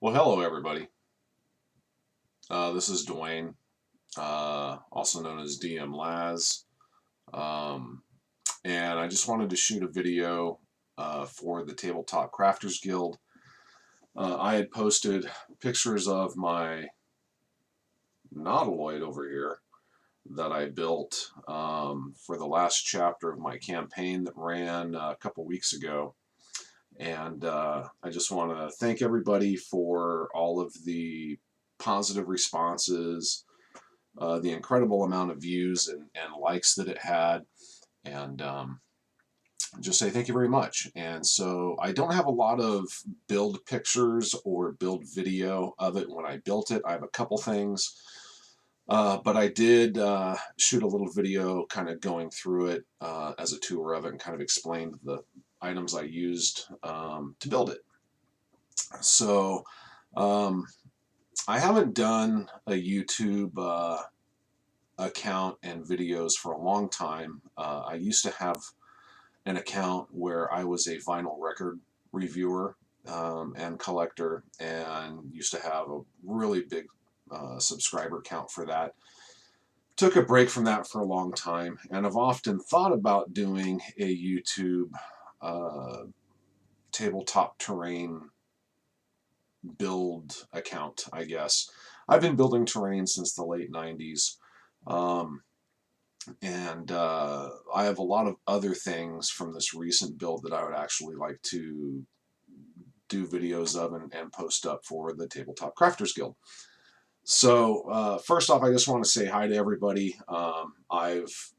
Well, hello everybody. This is Dwayne, also known as DM Laz, and I just wanted to shoot a video for the Tabletop Crafters Guild. I had posted pictures of my Nautiloid over here that I built for the last chapter of my campaign that ran a couple weeks ago. And I just want to thank everybody for all of the positive responses, the incredible amount of views and likes that it had, and just say thank you very much. And so I don't have a lot of build pictures or build video of it when I built it. I have a couple things, but I did shoot a little video kind of going through it as a tour of it and kind of explained the items I used to build it. So I haven't done a YouTube account and videos for a long time. I used to have an account where I was a vinyl record reviewer and collector, and used to have a really big subscriber count for that. Took a break from that for a long time, and I've often thought about doing a YouTube tabletop terrain build account, I guess. I've been building terrain since the late 90s, and I have a lot of other things from this recent build that I would actually like to do videos of and post up for the Tabletop Crafters Guild. So first off, I just want to say hi to everybody. I've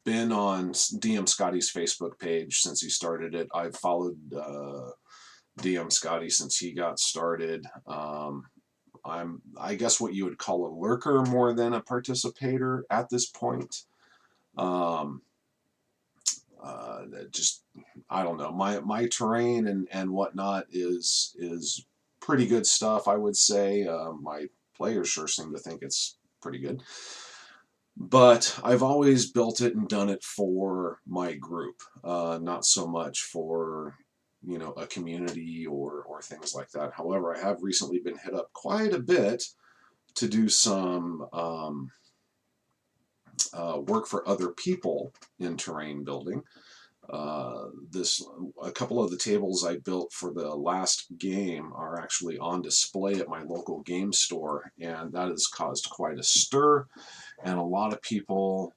been on DM Scotty's Facebook page since he started it. I've followed DM Scotty since he got started. I'm, I guess, what you would call a lurker more than a participator at this point. Just, I don't know. My terrain and whatnot is pretty good stuff, I would say. My players sure seem to think it's pretty good. But I've always built it and done it for my group, not so much for, you know, a community or things like that. However, I have recently been hit up quite a bit to do some work for other people in terrain building. A couple of the tables I built for the last game are actually on display at my local game store, and that has caused quite a stir, and a lot of people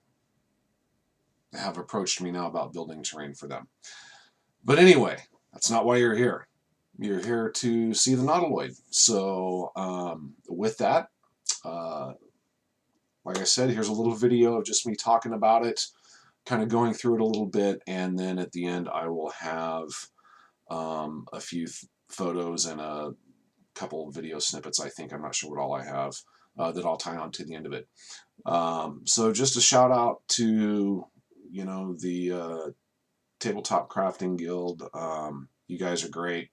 have approached me now about building terrain for them. But anyway, that's not why you're here. You're here to see the Nautiloid. So with that, like I said, here's a little video of just me talking about it, kind of going through it a little bit, and then at the end I will have a few photos and a couple of video snippets, I think. I'm not sure what all I have that I'll tie on to the end of it. So just a shout out to, you know, the Tabletop Crafting Guild. You guys are great.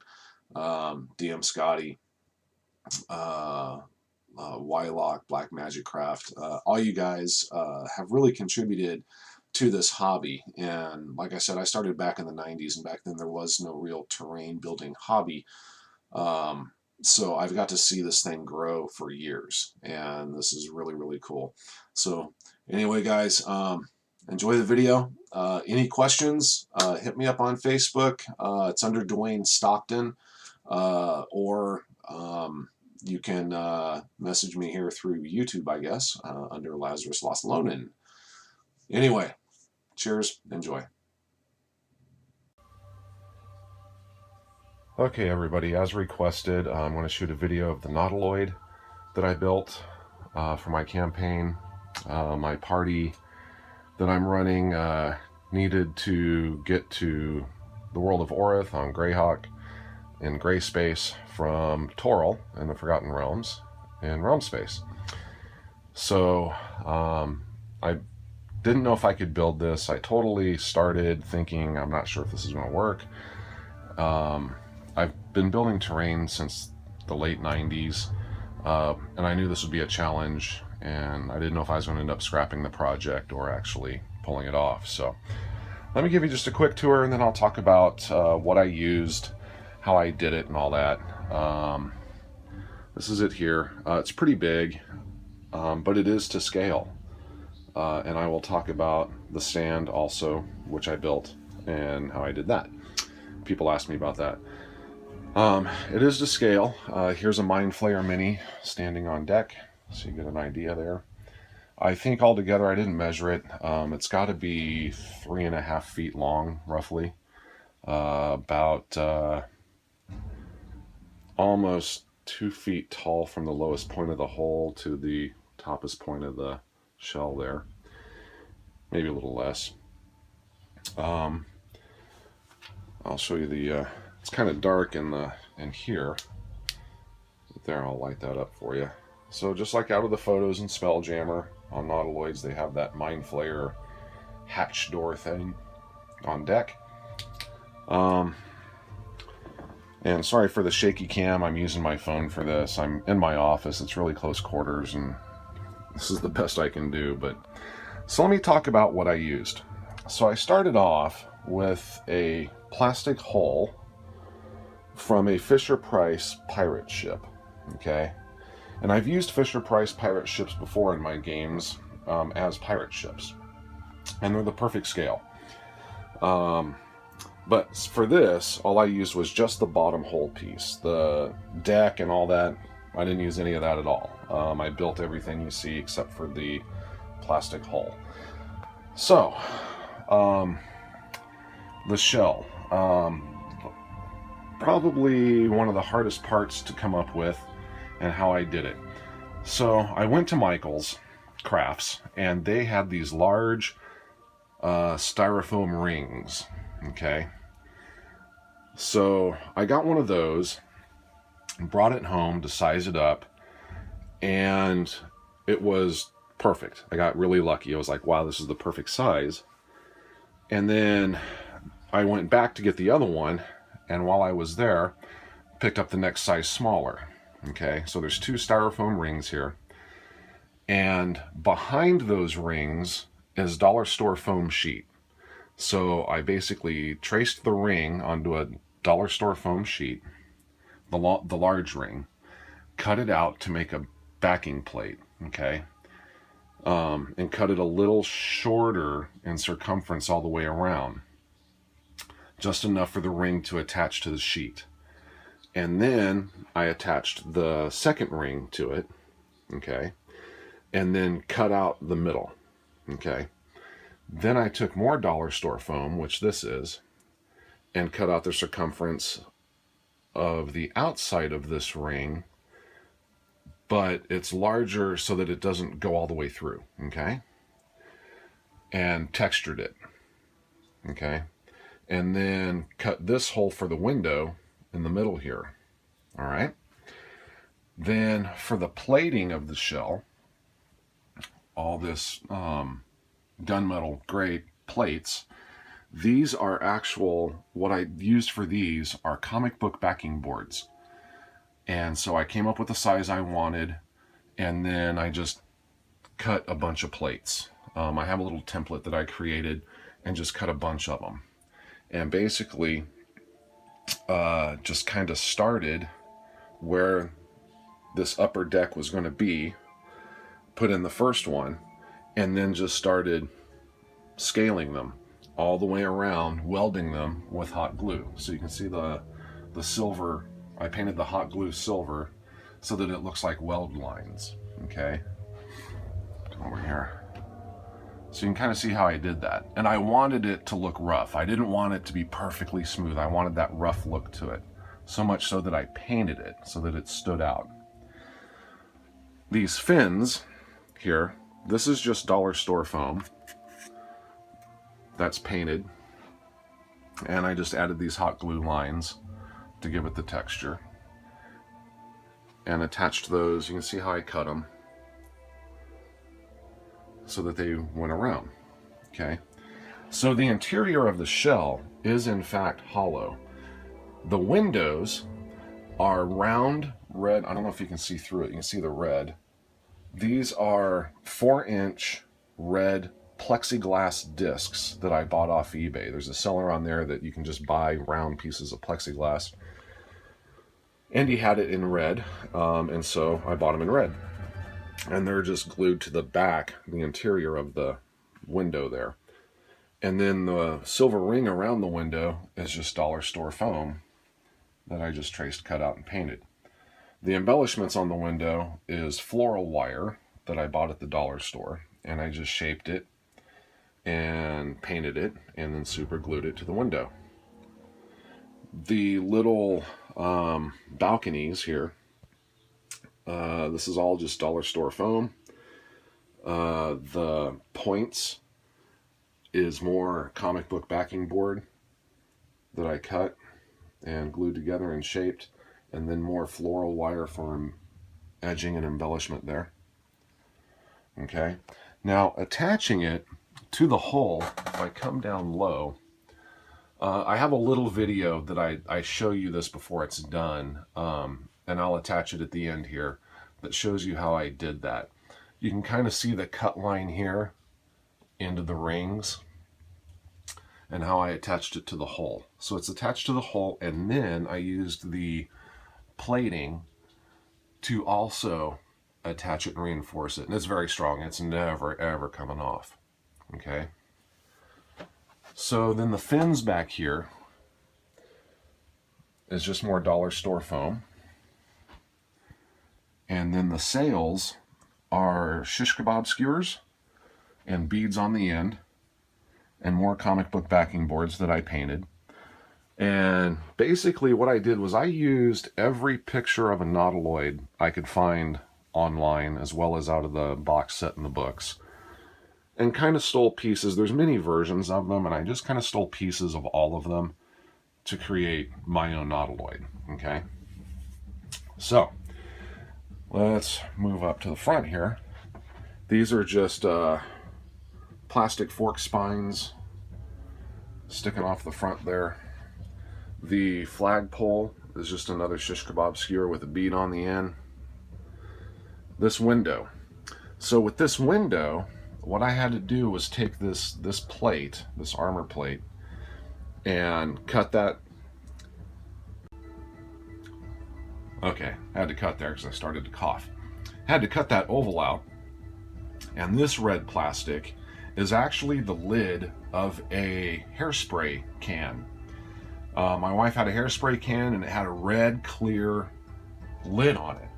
DM Scotty, Wylock, Black Magic Craft, all you guys have really contributed to this hobby. And like I said, I started back in the 90s, and back then there was no real terrain building hobby. So I've got to see this thing grow for years, and this is really, really cool. So anyway, guys, enjoy the video. Any questions, hit me up on Facebook. It's under Dwayne Stockton, or you can message me here through YouTube, I guess, under Lazarus Lost-Lonin. Anyway, cheers, enjoy. Okay, everybody, as requested, I'm going to shoot a video of the Nautiloid that I built for my campaign. My party that I'm running needed to get to the world of Orith on Greyhawk in gray space from Toril in the Forgotten Realms in realm space. So I didn't know if I could build this. I totally started thinking, I'm not sure if this is going to work. I've been building terrain since the late 90s, and I knew this would be a challenge, and I didn't know if I was going to end up scrapping the project or actually pulling it off. So let me give you just a quick tour, and then I'll talk about what I used, how I did it, and all that. This is it here. It's pretty big, but it is to scale. And I will talk about the stand also, which I built, and how I did that. People ask me about that. It is to scale. Here's a Mind Flayer Mini standing on deck, so you get an idea there. I think altogether, I didn't measure it. It's got to be 3.5 feet long, roughly. About almost 2 feet tall from the lowest point of the hull to the toppest point of the shell there. Maybe a little less. I'll show you the, it's kind of dark in here. There, I'll light that up for you. So just like out of the photos in Spelljammer on Nautiloids, they have that Mind Flayer hatch door thing on deck. And sorry for the shaky cam, I'm using my phone for this. I'm in my office, it's really close quarters, and this is the best I can do. But so let me talk about what I used. So I started off with a plastic hull from a Fisher-Price pirate ship, okay? And I've used Fisher-Price pirate ships before in my games as pirate ships, and they're the perfect scale. But for this, all I used was just the bottom hull piece. The deck and all that, I didn't use any of that at all. I built everything you see except for the plastic hull. So, the shell. Probably one of the hardest parts to come up with, and how I did it. So I went to Michael's Crafts, and they had these large styrofoam rings, okay? So I got one of those, brought it home to size it up, and it was perfect. I got really lucky. I was like, wow, this is the perfect size. And then I went back to get the other one, and while I was there, picked up the next size smaller. Okay, so there's 2 styrofoam rings here, and behind those rings is dollar store foam sheet. So I basically traced the ring onto a dollar store foam sheet, the large ring, cut it out to make a backing plate, okay, and cut it a little shorter in circumference all the way around, just enough for the ring to attach to the sheet. And then I attached the second ring to it, okay, and then cut out the middle, okay. Then I took more dollar store foam, which this is, and cut out the circumference of the outside of this ring, but it's larger so that it doesn't go all the way through, okay, and textured it, okay, and then cut this hole for the window in the middle here. All right. Then for the plating of the shell, all this gunmetal gray plates, these are actual, what I used for these are comic book backing boards. And so I came up with the size I wanted, and then I just cut a bunch of plates. I have a little template that I created and just cut a bunch of them. And basically, just kind of started where this upper deck was going to be, put in the first one, and then just started scaling them all the way around, welding them with hot glue. So you can see the silver, I painted the hot glue silver so that it looks like weld lines, okay? Come over here. So you can kind of see how I did that. And I wanted it to look rough. I didn't want it to be perfectly smooth. I wanted that rough look to it. So much so that I painted it so that it stood out. These fins here, this is just dollar store foam. That's painted. And I just added these hot glue lines to give it the texture. And attached those, you can see how I cut them, so that they went around, okay? So the interior of the shell is in fact hollow. The windows are round red. I don't know if you can see through it. You can see the red. These are 4-inch red plexiglass discs that I bought off eBay. There's a seller on there that you can just buy round pieces of plexiglass. And he had it in red, and so I bought them in red. And they're just glued to the back, the interior of the window there. And then the silver ring around the window is just dollar store foam that I just traced, cut out, and painted. The embellishments on the window is floral wire that I bought at the dollar store, and I just shaped it and painted it and then super glued it to the window. The little balconies here, this is all just dollar store foam. The points is more comic book backing board that I cut and glued together and shaped, and then more floral wire for edging and embellishment there. Okay, now attaching it to the hull, if I come down low, I have a little video that I show you this before it's done, and I'll attach it at the end here, that shows you how I did that. You can kind of see the cut line here into the rings and how I attached it to the hull. So it's attached to the hull, and then I used the plating to also attach it and reinforce it. And it's very strong. It's never, ever coming off. Okay. So then the fins back here is just more dollar store foam. And then the sails are shish kebab skewers and beads on the end, and more comic book backing boards that I painted. And basically what I did was I used every picture of a Nautiloid I could find online, as well as out of the box set in the books, and kind of stole pieces. There's many versions of them, and I just kind of stole pieces of all of them to create my own Nautiloid. Okay, so let's move up to the front here. These are just plastic fork spines sticking off the front there. The flagpole is just another shish kebab skewer with a bead on the end. This window. So with this window, what I had to do was take this plate, this armor plate, and cut that. Okay, I had to cut there because I started to cough. Had to cut that oval out. And this red plastic is actually the lid of a hairspray can. My wife had a hairspray can, and it had a red clear lid on it.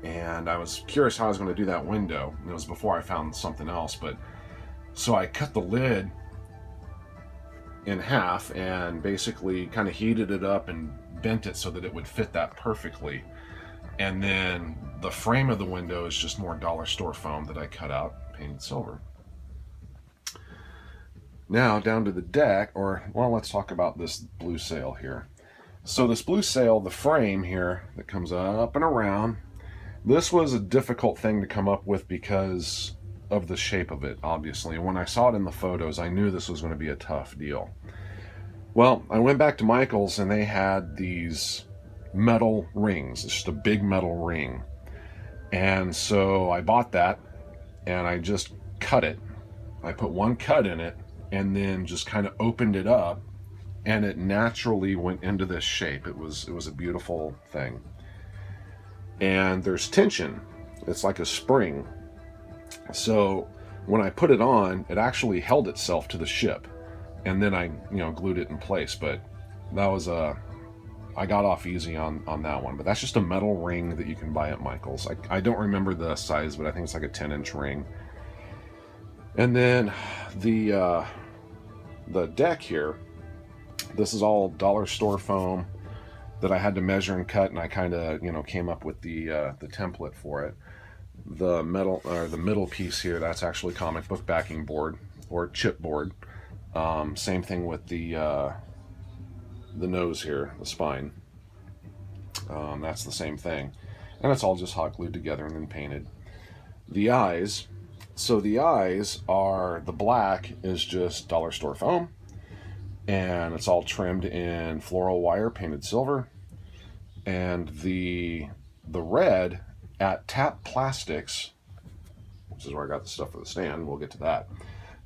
And I was curious how I was going to do that window. It was before I found something else, but so I cut the lid in half and basically kind of heated it up and bent it so that it would fit that perfectly. And then the frame of the window is just more dollar store foam that I cut out, painted silver. Now down to the deck, or well, let's talk about this blue sail here. So this blue sail, the frame here that comes up and around, this was a difficult thing to come up with because of the shape of it, obviously. When I saw it in the photos, I knew this was going to be a tough deal. Well, I went back to Michael's, and they had these metal rings. It's just a big metal ring. And so I bought that, and I just cut it. I put one cut in it, and then just kind of opened it up, and it naturally went into this shape. It was a beautiful thing. And there's tension. It's like a spring. So when I put it on, it actually held itself to the ship, and then I glued it in place. But that was I got off easy on that one. But that's just a metal ring that you can buy at Michael's. I don't remember the size, but I think it's like a 10-inch ring. And then the deck here, this is all dollar store foam that I had to measure and cut, and I kind of came up with the template for it. The metal, or the middle piece here, that's actually comic book backing board or chipboard. Same thing with the nose here, the spine. That's the same thing, and it's all just hot glued together and then painted. The eyes. So the eyes are, the black is just dollar store foam, and it's all trimmed in floral wire, painted silver. And the red at Tap Plastics, which is where I got the stuff for the stand, we'll get to that.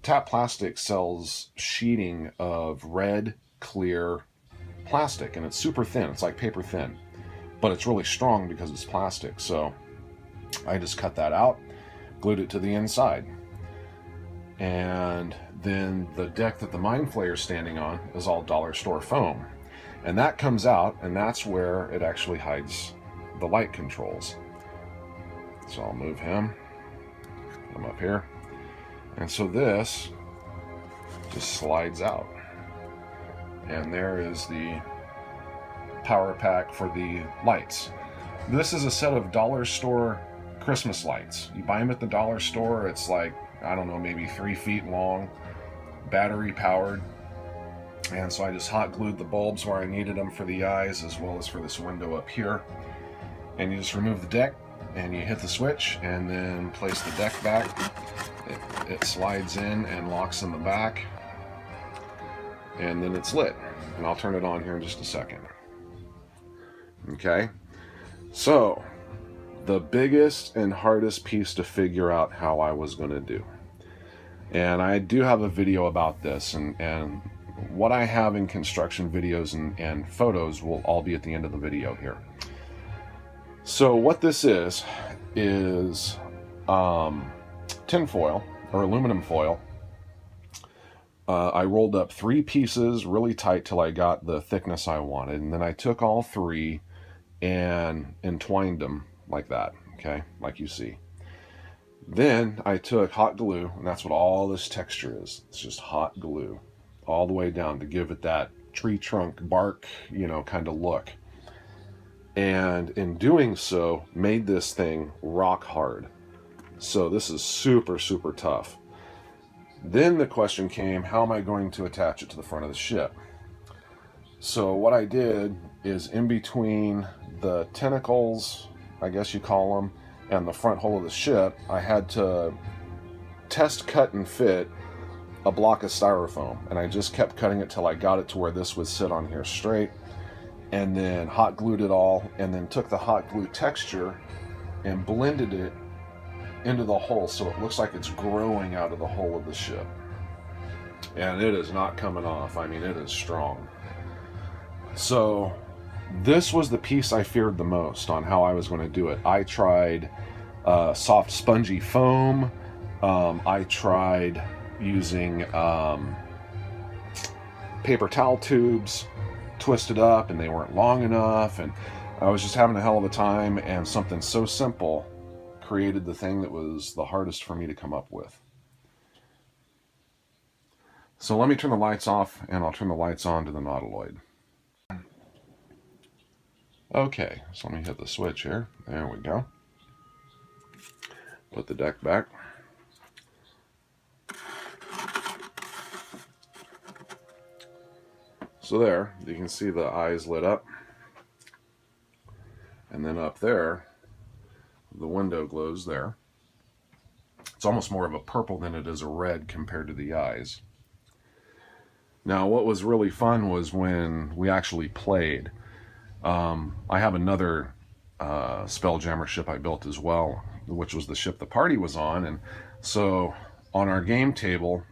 Tap Plastics sells sheeting of red clear plastic, and it's super thin. It's like paper thin. but it's really strong because it's plastic. So I just cut that out, glued it to the inside. And then the deck that the Mind Flayer's standing on is all dollar store foam. And that comes out, and that's where it actually hides the light controls. So I'll move him, put him up here. And so this just slides out. And there is the power pack for the lights. This is a set of dollar store Christmas lights. You buy them at the dollar store. It's like, I don't know, maybe 3 feet long, battery powered. And so I just hot glued the bulbs where I needed them for the eyes as well as for this window up here. And you just remove the deck and you hit the switch and then place the deck back. It slides in and locks in the back. And then it's lit. And I'll turn it on here in just a second. Okay, so the biggest and hardest piece to figure out how I was going to do. And I do have a video about this, and what I have in construction videos and photos will all be at the end of the video here. So what this is tin foil or aluminum foil. I rolled up 3 pieces really tight till I got the thickness I wanted, and then I took all 3 and entwined them like that, okay, like you see. Then I took hot glue, and that's what all this texture is. It's just hot glue all the way down to give it that tree trunk bark, you know, kind of look. And in doing so, made this thing rock hard. So this is super, super tough. Then the question came, how am I going to attach it to the front of the ship? So what I did is in between the tentacles, I guess you call them, and the front hull of the ship, I had to test cut and fit a block of styrofoam. And I just kept cutting it till I got it to where this would sit on here straight. And then hot glued it all, and then took the hot glue texture and blended it into the hole so it looks like it's growing out of the hull of the ship. And it is not coming off. I mean, it is strong. So this was the piece I feared the most on how I was going to do it. I tried soft spongy foam. I tried using paper towel tubes, twisted up, and they weren't long enough, and I was just having a hell of a time, and something so simple created the thing that was the hardest for me to come up with. So let me turn the lights off, and I'll turn the lights on to the Nautiloid. Okay, so let me hit the switch here. There we go. Put the deck back. So there, you can see the eyes lit up. And then up there, the window glows there. It's almost more of a purple than it is a red compared to the eyes. Now, what was really fun was when we actually played. I have another Spelljammer ship I built as well, which was the ship the party was on. And so on our game table,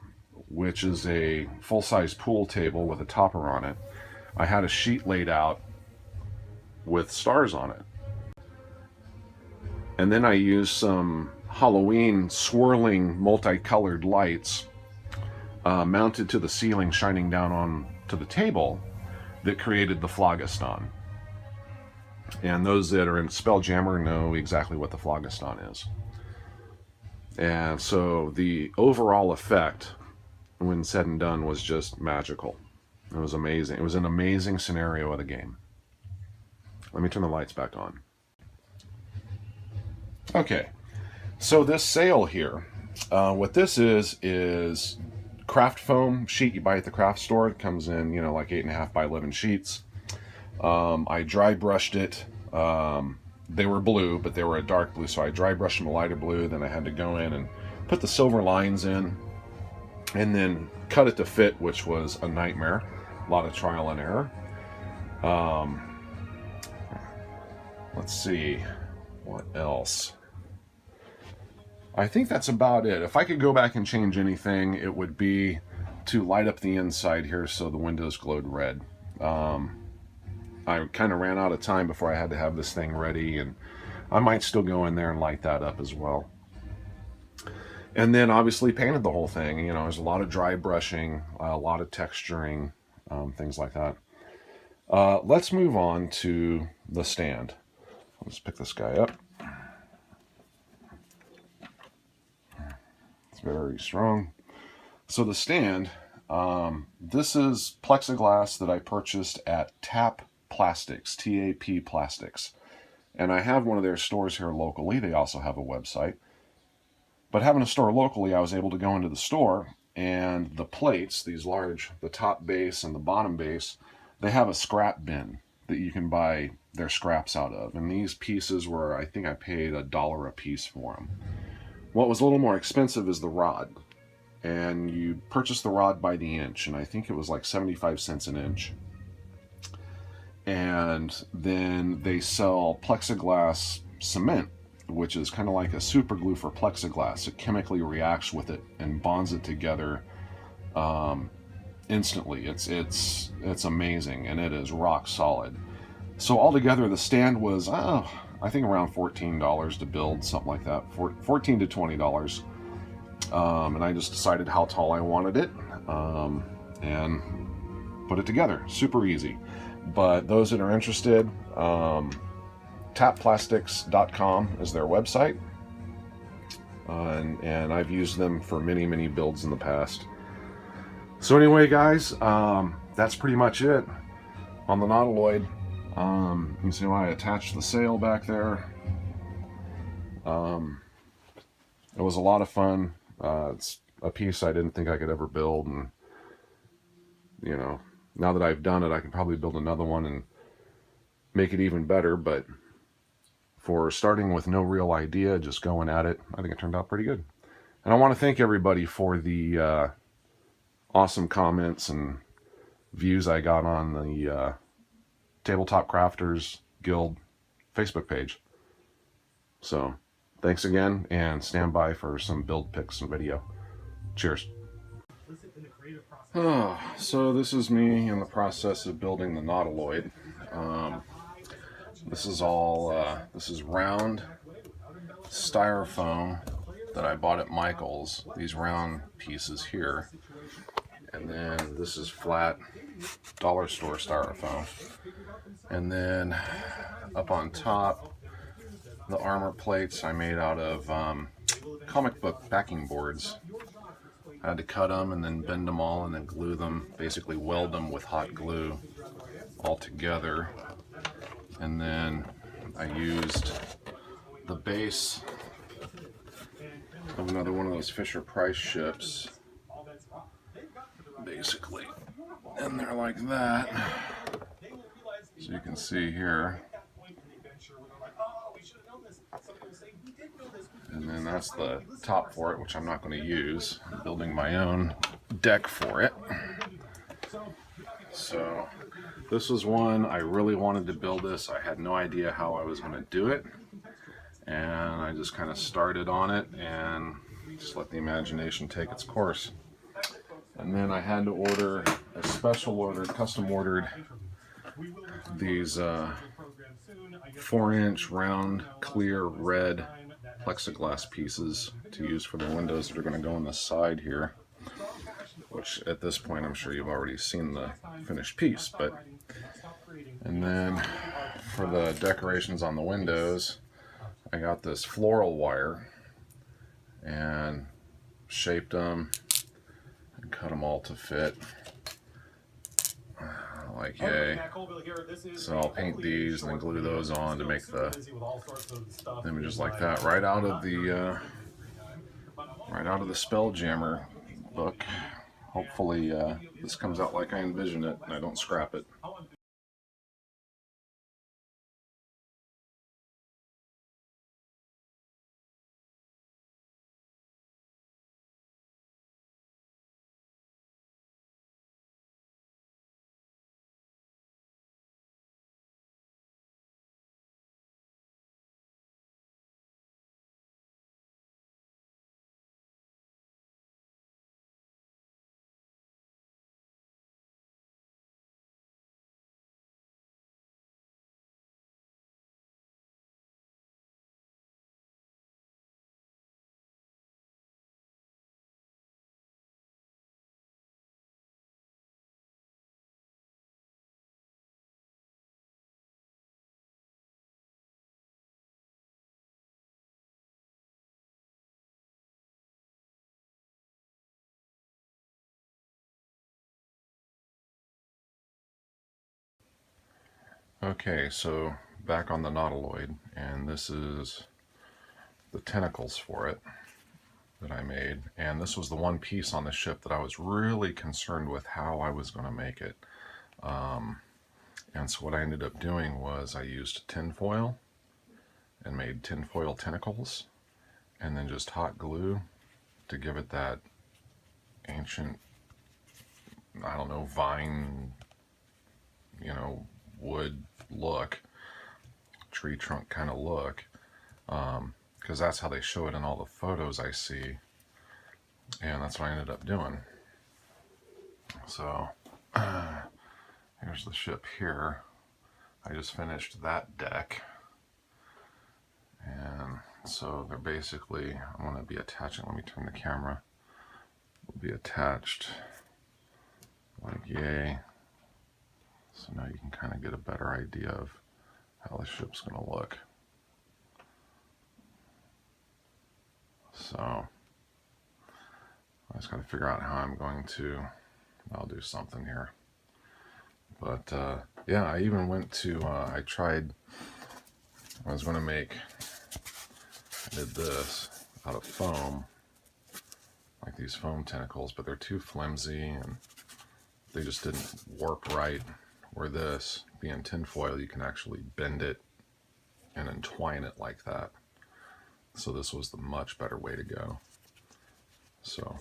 which is a full-size pool table with a topper on it, I had a sheet laid out with stars on it. And then I used some Halloween swirling multicolored lights mounted to the ceiling, shining down on to the table, that created the phlogiston. And those that are in Spelljammer know exactly what the phlogiston is. And so the overall effect, when said and done, was just magical. It was amazing. It was an amazing scenario of the game. Let me turn the lights back on. Okay, so this sail here, what this is craft foam sheet you buy at the craft store. It comes in, you know, like 8.5 by 11 sheets. I dry brushed it. They were blue, but they were a dark blue, so I dry brushed them a lighter blue. Then I had to go in and put the silver lines in, and then cut it to fit, which was a nightmare. A lot of trial and error. Let's see, what else? I think that's about it. If I could go back and change anything, it would be to light up the inside here so the windows glowed red. I kind of ran out of time before I had to have this thing ready, and I might still go in there and light that up as well. And then obviously painted the whole thing. You know, there's a lot of dry brushing, a lot of texturing, things like that. Let's move on to the stand. Let's pick this guy up. It's very strong. So the stand, this is plexiglass that I purchased at TAP Plastics, T-A-P Plastics. And I have one of their stores here locally. They also have a website. But having a store locally, I was able to go into the store, and the plates, these large, the top base and the bottom base, they have a scrap bin that you can buy their scraps out of. And these pieces were, I think I paid $1 a piece for them. What was a little more expensive is the rod. And you purchase the rod by the inch, and I think it was like 75 cents an inch. And then they sell plexiglass cement, which is kind of like a super glue for plexiglass. It chemically reacts with it and bonds it together instantly. It's amazing, and it is rock solid. So altogether, the stand was I think around $14 to build, something like that, $14 to $20. And I just decided how tall I wanted it, and put it together. Super easy. But those that are interested, tapplastics.com is their website, and I've used them for many, many builds in the past. So anyway, guys, that's pretty much it on the Nautiloid. You can see why I attached the sail back there. It was a lot of fun. It's a piece I didn't think I could ever build, and you know, now that I've done it, I can probably build another one and make it even better. But for starting with no real idea, just going at it, I think it turned out pretty good. And I want to thank everybody for the awesome comments and views I got on the Tabletop Crafters Guild Facebook page. So thanks again, and stand by for some build pics and video. Cheers. So this is me in the process of building the Nautiloid. This is all, this is round styrofoam that I bought at Michael's, these round pieces here. And then this is flat dollar store styrofoam. And then up on top, the armor plates I made out of comic book backing boards. I had to cut them and then bend them all and then glue them, basically weld them with hot glue all together. And then I used the base of another one of those Fisher-Price ships, basically, and they're like that. So you can see here. And then that's the top for it, which I'm not going to use. I'm building my own deck for it. So this was one I really wanted to build this. I had no idea how I was going to do it. And I just kind of started on it and just let the imagination take its course. And then I had to order a special order, custom ordered these 4-inch round clear red plexiglass pieces to use for the windows that are going to go on the side here, which at this point I'm sure you've already seen the finished piece. But and then for the decorations on the windows, I got this floral wire and shaped them and cut them all to fit like yay. So I'll paint these and then glue those on to make the images like that right out of the Spelljammer book. Hopefully this comes out like I envision it and I don't scrap it. Okay, so back on the Nautiloid, and this is the tentacles for it that I made. And this was the one piece on the ship that I was really concerned with how I was going to make it. And so what I ended up doing was I used tinfoil and made tinfoil tentacles, and then just hot glue to give it that ancient, I don't know, vine, you know, wood look, tree trunk kind of look, because that's how they show it in all the photos I see, and that's what I ended up doing. So here's the ship here. I just finished that deck, and so they're basically, I'm going to be attaching, let me turn the camera, will be attached like yay. So now you can kind of get a better idea of how the ship's going to look. So I just got to figure out how I'm going to, I'll do something here. But yeah, I even went to, I was going to make, I did this out of foam, like these foam tentacles, but they're too flimsy and they just didn't work right. Where this, being tinfoil, you can actually bend it and entwine it like that. So this was the much better way to go. So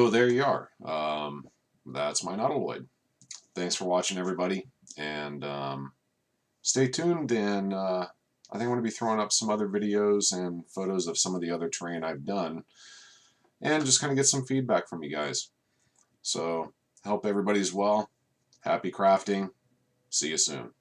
there you are. That's my Nautiloid. Thanks for watching, everybody, and stay tuned. And I think I'm going to be throwing up some other videos and photos of some of the other terrain I've done, and just kind of get some feedback from you guys. So, hope everybody's well. Happy crafting. See you soon.